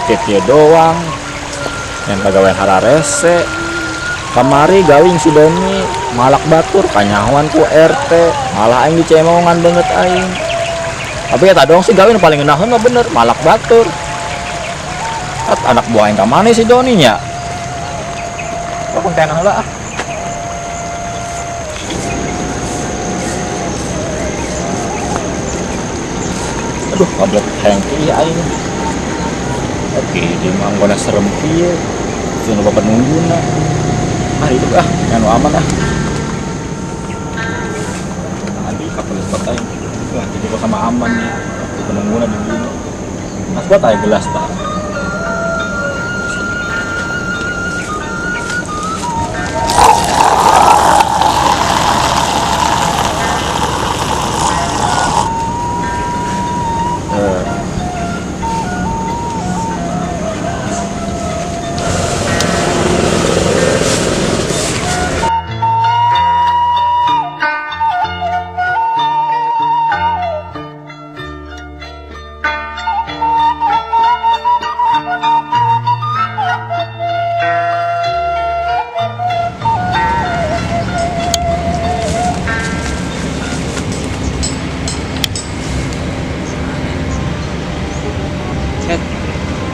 sakit ya doang yang pegawai hararese kamari gawing si Doni malak batur kanyawan ku RT malah aing dicemongan banget aing tapi ya dong si gawin paling enahan mah bener malak batur anak buah yang kamane si Doni nya kok konten lah aduh kabel hengki aing oke di manggona serem piye sing bapak nungguna itu yang aman tadi kapal spot aing wah jadi kok sama aman nih penungguna di sini mas buat aja gelas tak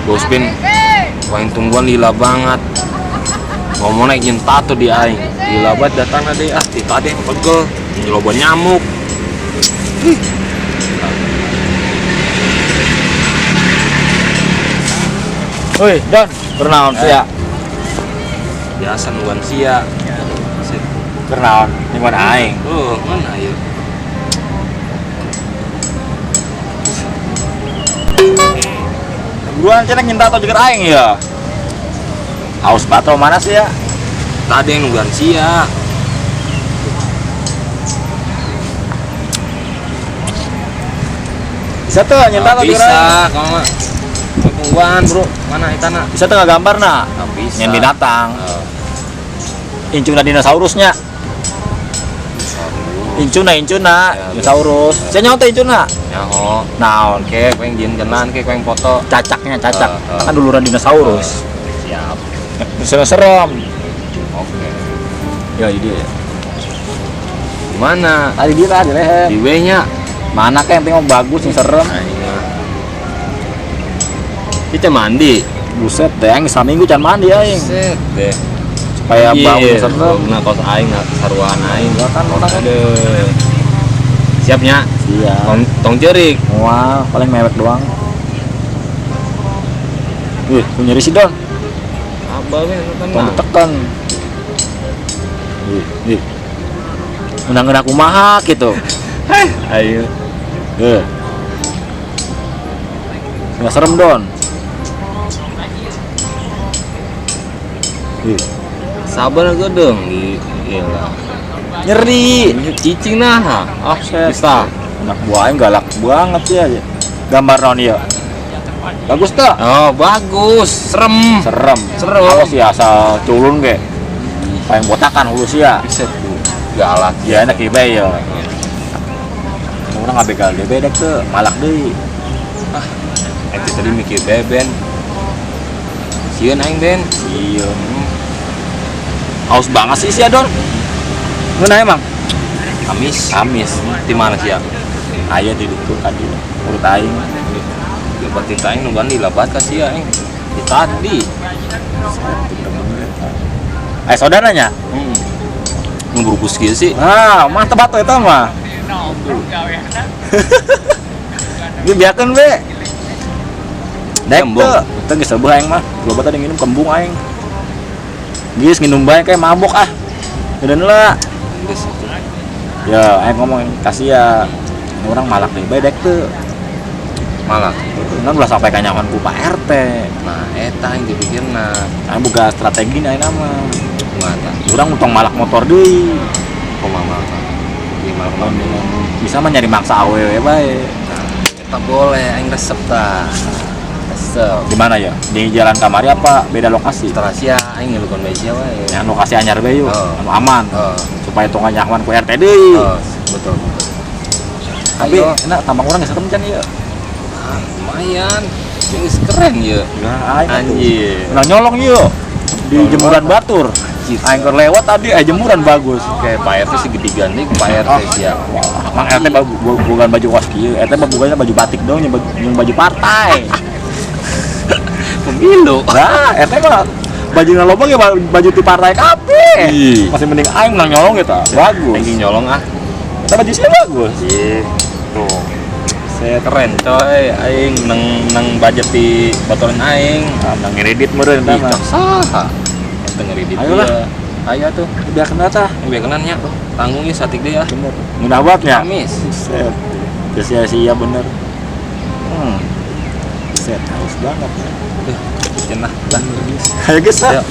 Bospin, wain tungguan lila banget. Ngomong naik jen tato di aing. Lila banget datang ade tita ade pegel, nyeloba nyamuk. woi Don bernaon sia Biasa nuan sia. bernaon di mana aing Mana ayo? buruan cenah nyinta atau juga aing ya haus bato mana sih ya Tadi yang nuan sia. bisa tuh nyinta atau juga Bisa, aing kamu mah. Tungguan bro, mana itana? bisa tuh gambar nah Bisa. yang binatang incuna dinosaurusnya incuna Ya, dinosaurus saya nyawa incuna Nyaho. naon Oke, kau yang jin kenan, kau yang foto. cacaknya cacak kan Uh. duluran dinosaurus Siap. serem Oke. ya jadi Gimana? tadi dia tadi leher Di W-nya. mana kayak yang tengok bagus yang serem Kita mandi. buset deh yang seminggu can mandi aing Set deh. supaya bau serem Nah, kos aing saruan aing. ya kan orang Aduh. Siapnya? iya Tong jerik. wah paling mewek doang wih punya si Don Abah we tong tenang. ditekan wih menang-menang kumaha gitu Ayo. nggak serem Don Sabar gue dong. Gila. nyeri Cicing nah. Oh, bisa. anak buahnya galak banget ya gambar non ya bagus tak Oh, bagus. Serem. serem Serem. apa sih asal culun ke paling botakan hulus ya Bisa tuh. Galak. ya enak iba ya orang nggak bekal dia bedek tuh malak deh Itu tadi mikir beben. Sieun aing Ben. iya haus banget sih si Adon mana emang Kamis. Kamis Di mana sih ya? ayah di situ tadi urut aing Lebat kita aing nungguan di lebat kasih ya aing. Di tadi. saudaranya Ngeburubus gitu sih. ah mantep batu itu mah ini biarkan be dek Kembung. tuh geus seubeuh aing mah loba tadi nginum kembung aing geus nginum bae kayak mabok gedeun lah Geus. ya aing ngomong kasih ya ini orang malak deh bae dek tuh Malah. kan ulah sampai kanyaman ku Pak RT Nah, eta yang dipikirna. aing boga strategi aing nama Mata. orang utang malak motor deui Kok mama. Gimana bisa mah nyari maksa awewe bae Nah, eta boleh aing resep tah. Resep. di mana ya di jalan kamari apa beda lokasi Setelah sia aing ngelukon bae sia wae. yang lokasi anyar bae yuk anu aman Oh. supaya tongan nyaman ku RT deui Oh, betul betul. tapi Ayo. enak tambang orang geus serem can ieu Lumayan. Ini keren ya. Nah, Anjir. nah nyolong yuk di jemuran batur. Aing keur lewat tadi jemuran bagus. Kayak Pak RT sih gede nih Pak RT siap. Mang RT bukan baju kos kieu, RT mah bukannya baju batik dong, yang baju partai. Pemilu. Nah, RT mah baju ngalobang ya baju ti partai kabeh. Masih mending aing menang nyolong eta. Bagus. Aing nyolong ah. Eta baju saya bagus. Iya. Tuh. Saya Keren coy, aing nang budget di baturan aing. nang ngedit meureun eta mah. Saha? Eta ngeredit. Ayolah. Ayo tuh. Biar kena tah. Biar kenannya. Tanggung ya satik deh ya. Bener. Mudah banget ya. Amis. Set. Sia-sia bener. Set haus banget ya. Cenah lah. Ayo guys, Ayo.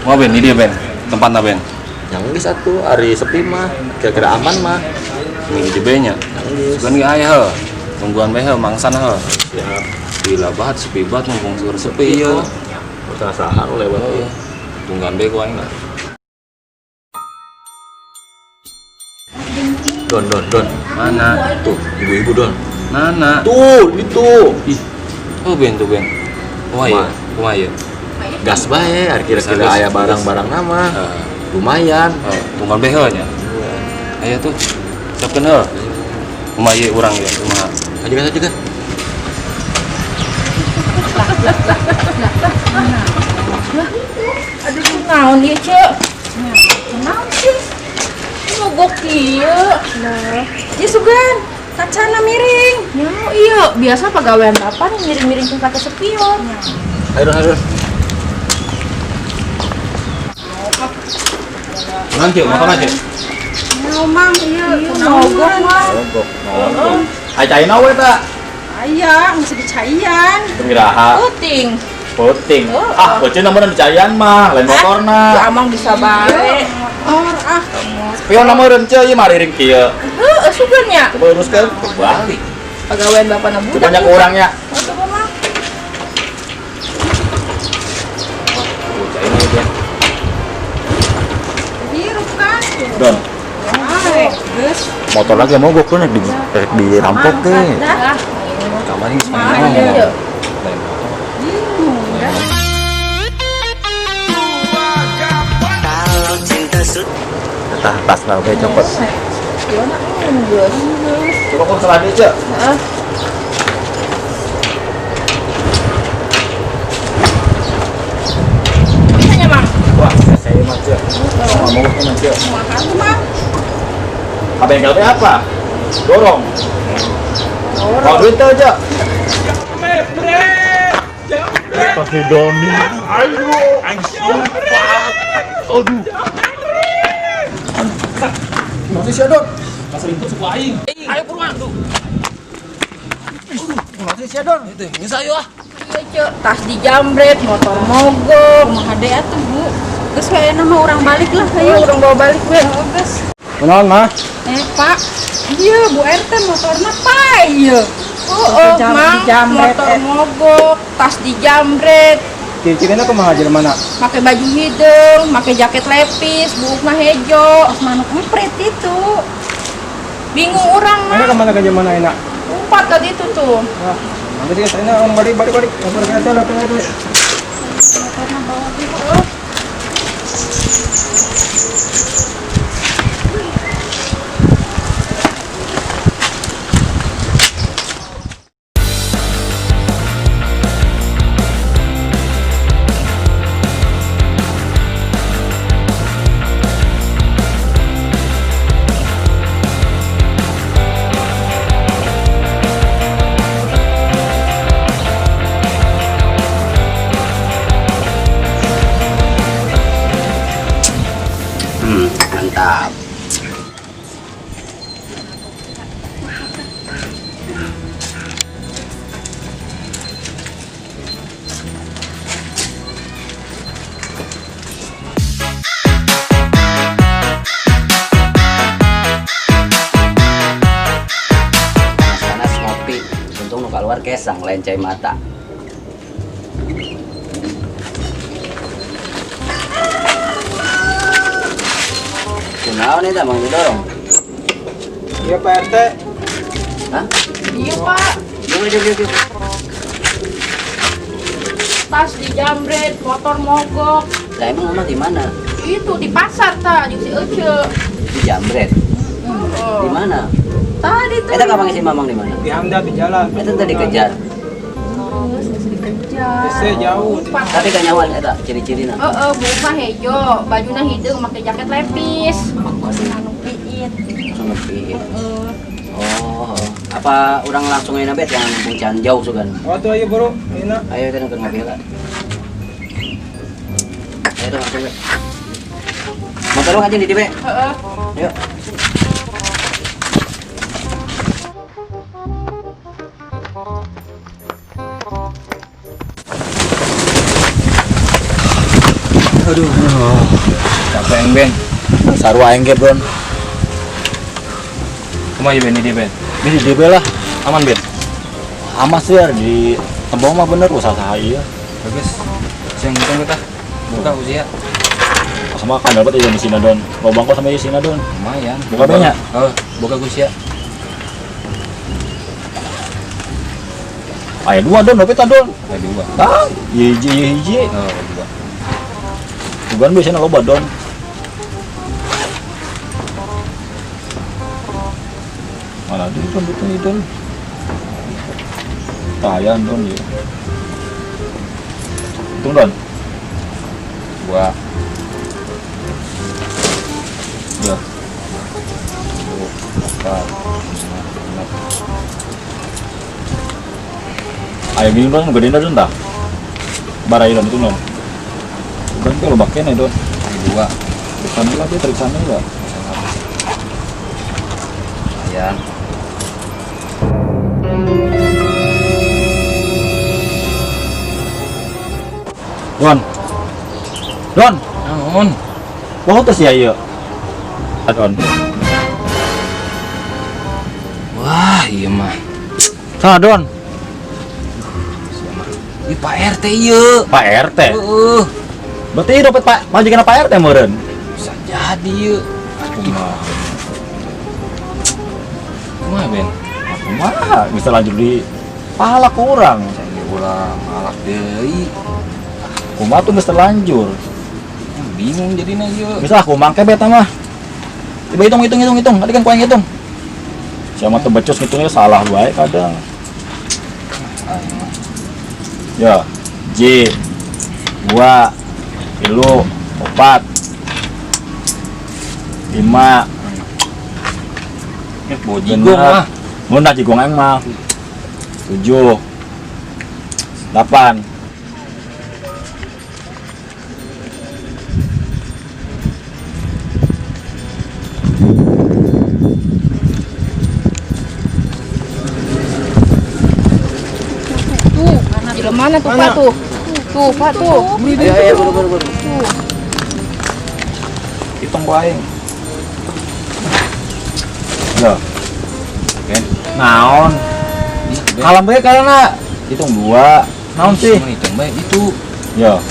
Mau Ben, ini dia Ben, tempatnya Ben. yang ini satu hari sepi mah kira-kira aman mah. Ini di B-nya. Sekarang ini ayah, tungguan behel, mangsan he. Ya, Gila banget, sepi banget ngomong suara sepi ya. perasaan lewat Oh, tungguan B gua enggak. Don. Mana? Tuh, ibu-ibu Don. Mana? Tuh, itu. Ih, oh Ben tuh Ben. Kumaha ya? Kumaha? Gas bae, hari kira-kira Gas, aya gas. barang-barang nama. Lumayan. Tungguan behel nya. Ayo tuh, siapkan he. Kumaha urang ya, kumaha? Aja kan. Aduh, naon ieu, Cek? Naon sih? Mogok ieu. Nah, ieu sugan. Kacana miring. Ya, iya, biasa pegawaian bapak nih miring-miring tingkat kesepion. Ayo Don. Nanti motor aja. Mau mang iya, mogok mah. Mogok. Ai caina we ta. Aya, masih dicaian. Piraha. Puting. Puting. Beuceun namun dicaian mah, lain Ya motorna. amang bisa bae. Pion na meureun ceu ieu mariring kieu. Heuh, sugan nya. Coba uruskeun balik. Pegawaian bapak na budak. Banyak orangnya. Oh, coba mah. Cain aja. Hirup kan. Don, Geus. motor lagi mogok tuh nek dirampok ke. Dah. Kamar ini Mana semuanya. dia? Kalau cinta Tah tas lah oke copot. Gimana? Geus. Coba kok salah dia, Cek. Heeh. Bisanya, Mang. Wah, saya mah, Cek. Ngomong mah, Cek. Makan tuh, Mang. Bengkel teh apa? Dorong. Mau duit teh, Cek. Pakai Doni. Ayo, anjing. Aduh. Masih sih, Don. Ayo puruan tuh. Masih sih, Don. Itu, nyisa ayo ah. Iya, Cek. Tas dijambret, motor mogok. Mahade atuh, Bu. Geus we nama orang balik lah, ayo orang bawa balik we. Geus. Kenalan, mah? Pak. Iya, Bu RT motorna paeu. Oh, Mang, motor mogok, tas dijambret, Ciri-cirinya kumaha aja mana? pakai baju hidung, pakai jaket lepis, buukna hejo, manuk emprit itu. Bingung orang mah. kemana ke mana enak? Umpat tadi itu tuh. Nanti dia sana orang balik. Motor kita lah. Motorna bawa gitu. nu keluar kesang lencai mata. Kunaon eta Mang didorong? Iya Pak RT. Hah? Iya Pak, Yuk. tas dijamret, motor mogok. Lah emang Mama di mana? Itu di pasar ta, jeung si Ece. Di Jambret. Oh. Di mana? Tadi tuh. Eta kapang si Mamang di mana? Di Hamda di jalan. Eta tadi kejar. Terus dikejar. Ese jauh. Tapi kan nyawa eta ciri-cirina. Muka hejo, bajuna hidung, pakai jaket lepis. Masih anu piit. Langsung ngepi. Oh, apa orang langsung aja bet yang puncan jauh sugan. Oh tuh ayo bro, enak. Ayo kita nonton mobil lah. Ayo tuh langsung bet. Motor lu aja di be. Heeh. Yuk. Capek yang Ben. Sarua aing ge, Bron. Kumaha ieu Ben di Ben? Di DB lah. Aman Ben? Amas ya di Tembong mah bener usaha ieu. Bagus. Siang hitung kita. Buka usia. Sama kan dapat ieu di Sinadon. Lobang kok sama ieu Sinadon. Lumayan. Buka banyak? Buka usia. Aya dua don, tapi don. Ada dua. Tah, hiji. Oh, dua. Bukan biasanya loba don. Mana di don. Tayan don ya. Hitung don. Dua. Ya. Empat. Lima. Ayo bingung don, gedein don tah. Barai don itu don. Don kalau baknya don. Dua. Bukan lah dia tarik sana ya. Ya. Don. Naon? Wah terus ya iya. Don. Wah, iya mah. Sana don. Di Pak RT ieu. Pak RT. Heeh. Berarti dapat Pak majikan Pak RT meureun. Bisa jadi ieu. Kumaha? Kumaha Ben? Kumaha bisa lanjut di pahala kurang. Saya ulang malak deui. Kumaha tuh geus terlanjur. Bingung jadinya ieu. Bisa aku mangke beta mah. Coba hitung. Tadi kan ku yang hitung. Siapa tuh becus ngitungnya salah baik kadang. Ya, J 2 3 4 5 Bojigong mah. Mun dah jigong aing mah 7 8 Di mana tuh Pak tuh? Tuh Pak tuh. Ayo buru. hitung ku aing. Ya. Oke. Naon? Kalam bae karena hitung 2. Naon sih? Hitung bae itu. Ya.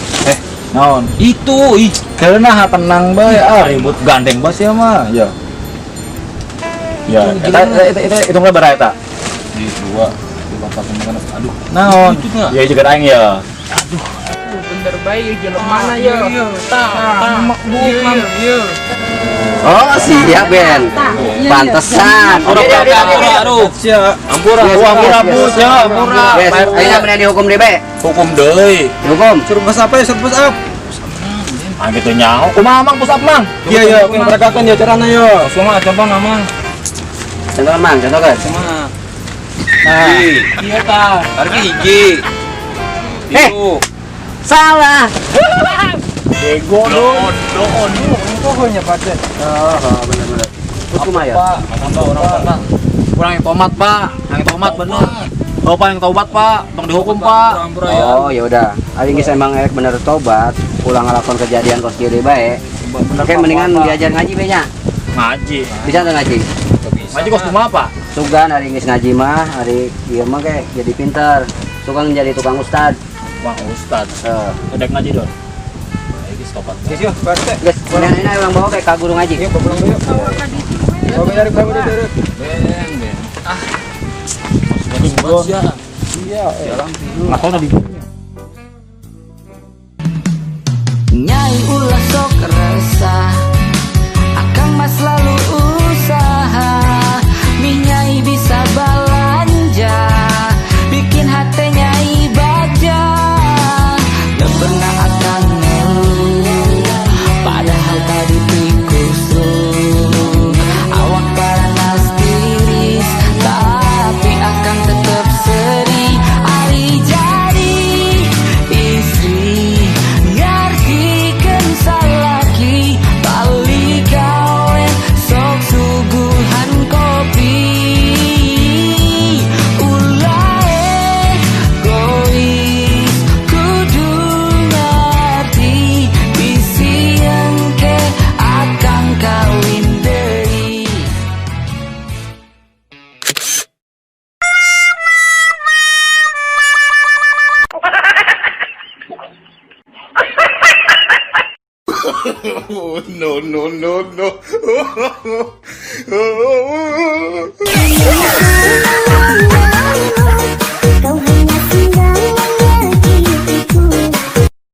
Naon? Itu ih. Karena tenang bae ribut gandeng bas ya mah. Ya. Ya, Itu eta hitungna berapa eta? Di 2. Aduh. Naon? Itu nggak? Ya juga aing ya. Bener baik jelema mana ya? Oh, siap Ben. Pantesan. Aduh. Ampura. Yes, Ampura yes, bus yes. ya, ampura. Yes, ayo bener dihukum deh be. Hukum deui. Dihukum. Suruh pas apa ya, suruh pas up. Ah gitu nyaho. Kumaha mang pusat mang? Iya, yang peragakan ya caranya ya. Semua coba nama. Contoh Mang, contoh kan. Semua. Nah, Iya ta. Tarik hiji. Itu. Salah. bego don. Pokoknya Pak RT. Oh, benar. Terus kumaha ya? Pak, tambah orang Pak. Kurang yang tomat, Pak. Yang tomat bener. Oh, Pak yang tobat, Pak. Tong dihukum, Pak. Oh, ya udah. Aing geus emang erek bener tobat, ulang ngalakon kejadian kos kieu deui bae. Oke, mendingan diajar ngaji be nya. Ngaji. Bisa teu ngaji? Ngaji kos kumaha, Pak? Sugan hari geus ngaji mah, hari ieu mah kayak jadi pinter. Sugan jadi tukang ustad. Bang Ustad. Udah ngaji dong. Ini stopan. Guys, yuk, Pak RT. Geus, ini orang bawa kayak ka guru ngaji. Yuk, pulang dulu yuk. Bawa dari kamu dulu. Ben. Masuk Ya. Iya, nggak tahu tadi. Nyai ulah sok resah, akang mas selalu usaha. Nyai bisa balanja, bikin hati nyai baja. Gak pernah akang ngeluh, padahal tadi tikusuk. Awak panas tiris, tapi akang tetep seri. Ari jadi istri, ngartikeun salaki, balik gawe sok suguhan kopi. Ulae gois kudu ngerti, bisieun ke akang kawin deui. No, no, no, no.